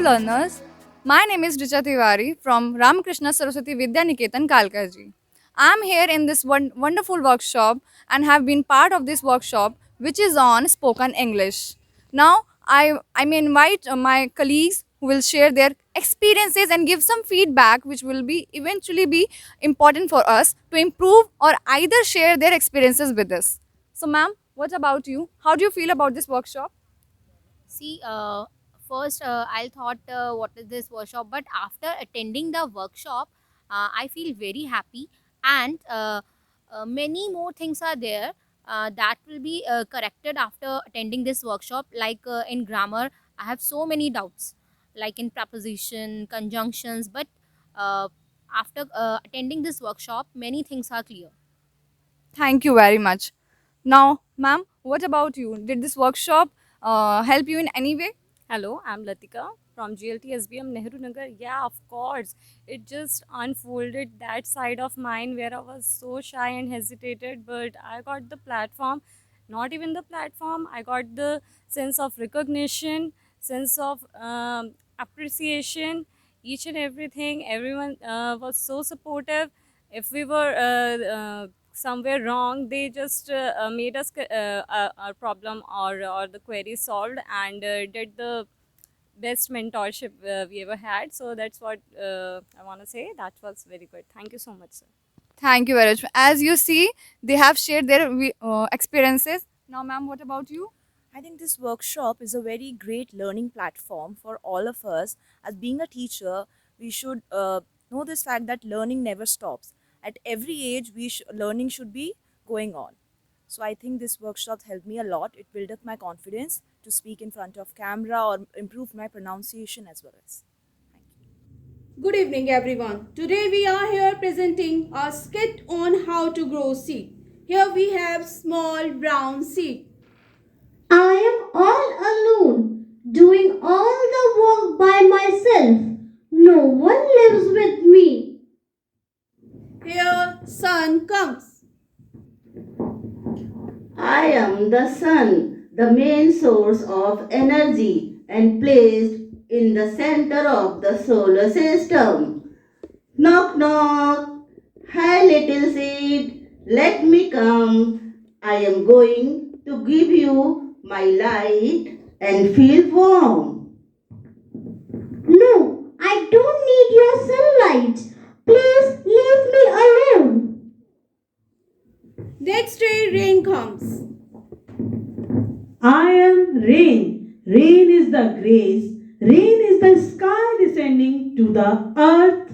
learners. My name is Richa Tiwari from Ramakrishna Saraswati Vidya Niketan Kalkaji. I am here in this wonderful workshop and have been part of this workshop which is on spoken English. Now I may invite my colleagues who will share their experiences and give some feedback which will be eventually be important for us to improve or either share their experiences with us. So ma'am, what about you? How do you feel about this workshop? See, first I thought what is this workshop, but after attending the workshop, I feel very happy, and many more things are there that will be corrected after attending this workshop. Like in grammar, I have so many doubts, like in preposition, conjunctions, but after attending this workshop, many things are clear. Thank you very much. Now, ma'am, what about you? Did this workshop help you in any way? Hello, I'm Latika from GLT SBM Nehru Nagar. Yeah, of course. It just unfolded that side of mine where I was so shy and hesitated, but I got the platform. Not even the platform, I got the sense of recognition, sense of appreciation, each and everything. Everyone was so supportive. If we were somewhere wrong, they just made us our problem or the query solved and did the best mentorship we ever had. So that's what I want to say. That was very good. Thank you so much, sir. Thank you very much. As you see, they have shared their experiences. Now, ma'am, what about you? I think this workshop is a very great learning platform for all of us. As being a teacher, we should know this fact that learning never stops. At every age, learning should be going on. So I think this workshop helped me a lot. It built up my confidence to speak in front of camera or improve my pronunciation as well as. Thank you. Good evening, everyone. Today we are here presenting our skit on how to grow seed. Here we have small brown seed. I am all alone, doing all the work by myself. No one lives with me. Here sun comes. I am the sun, the main source of energy, and placed in the center of the solar system. Knock, knock. Hi, little seed. Let me come. I am going to give you my light and feel warm. No, I don't need your sunlight. Please leave me alone. Next day rain comes. I am rain. Rain is the grace. Rain is the sky descending to the earth.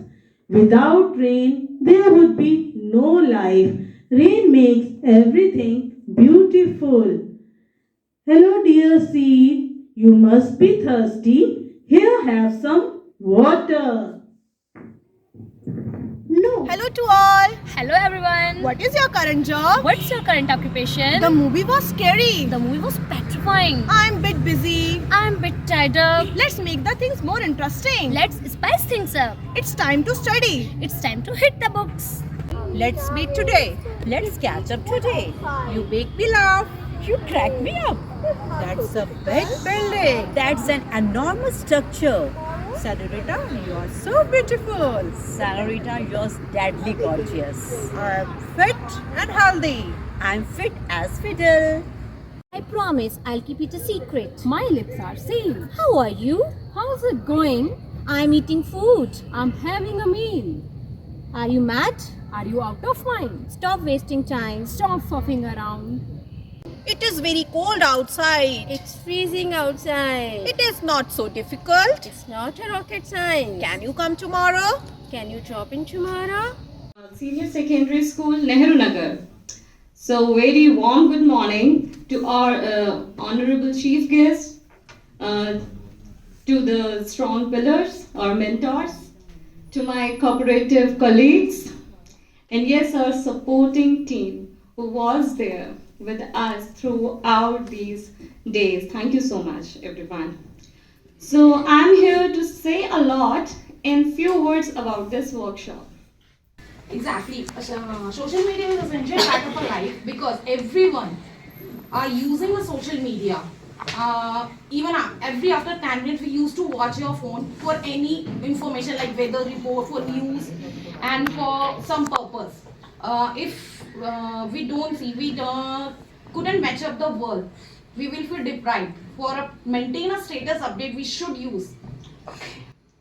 Without rain, there would be no life. Rain makes everything beautiful. Hello, dear seed. You must be thirsty. Here, have some water. No. Hello to all. Hello, everyone. What is your current job? What's your current occupation? The movie was scary. The movie was petrifying. I'm bit busy. I'm a bit tired up. Let's make the things more interesting. Let's spice things up. It's time to study. It's time to hit the books. Let's meet today. Let's catch up today. You make me laugh. You crack me up. That's a big building. That's an enormous structure. Senorita, you are so beautiful. Senorita, you're deadly gorgeous. I'm fit and healthy. I'm fit as fiddle. I promise I'll keep it a secret. My lips are sealed. How are you? How's it going? I'm eating food. I'm having a meal. Are you mad? Are you out of mind? Stop wasting time. Stop fluffing around. It is very cold outside. It's freezing outside. It is not so difficult. It's not a rocket science. Can you come tomorrow? Can you drop in tomorrow? Senior Secondary School, Nehru Nagar. So, very warm good morning to our honorable chief guest, to the strong pillars, our mentors, to my cooperative colleagues, and yes, our supporting team who was there with us throughout these days. Thank you so much, everyone. So, I'm here to say a lot in few words about this workshop. Exactly. Social media is essential part of our life because everyone are using the social media Even every after 10 minutes we used to watch your phone for any information like weather report, for news, and for some purpose. If we don't see, we couldn't match up the world, we will feel deprived. For maintain a status update we should use.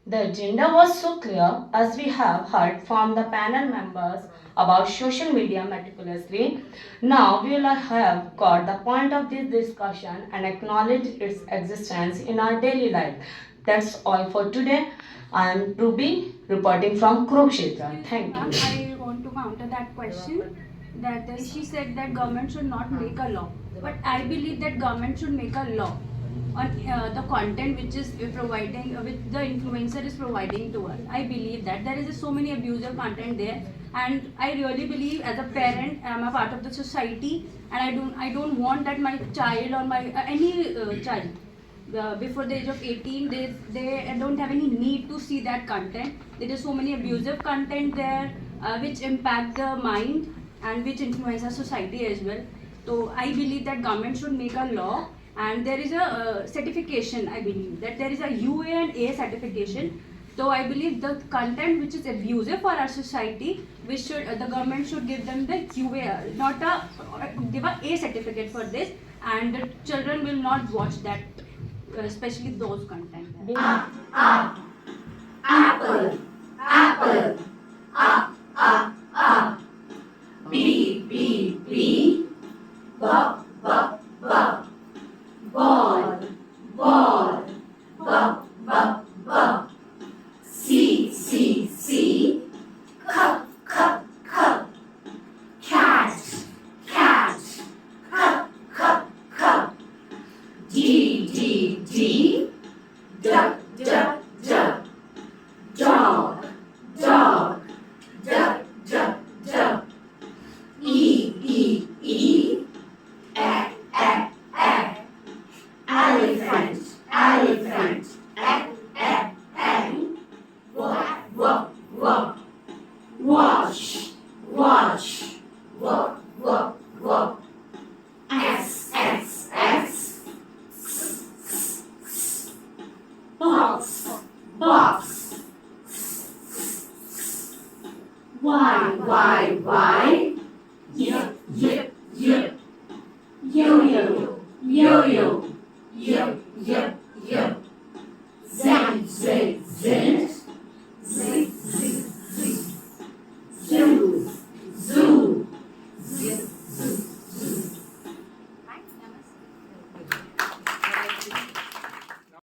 The agenda was so clear as we have heard from the panel members about social media meticulously. Now we will have got the point of this discussion and acknowledge its existence in our daily life. That's all for today. I am Ruby reporting from Kurukshetra. Thank you. I want to counter that question that she said that government should not make a law, but I believe that government should make a law on the content which is providing, which the influencer is providing to us. I believe that there is so many abusive content there, and I really believe as a parent, I am a part of the society, and I don't want that my child or my any child before the age of 18 they don't have any need to see that content. There is so many abusive content there which impact the mind and which influence our society as well. So I believe that government should make a law, and there is a certification. I believe that there is a UA and A certification. So I believe the content which is abusive for our society, we should the government should give them the UA, not a give a A certificate for this, and the children will not watch that, especially those content. Apple, apple, B, B, B, B, B, B, ball, ball, B, B, B, C, C, C, C, C, C, cat, cat, C, C, C, D, D, D, D, D, D, dog, dog, D, D, D, E, E, E, elephant, elephant, watch, watch, S, S, S, box, box, Y, yip, yip, yip, yo-yo, yo-yo,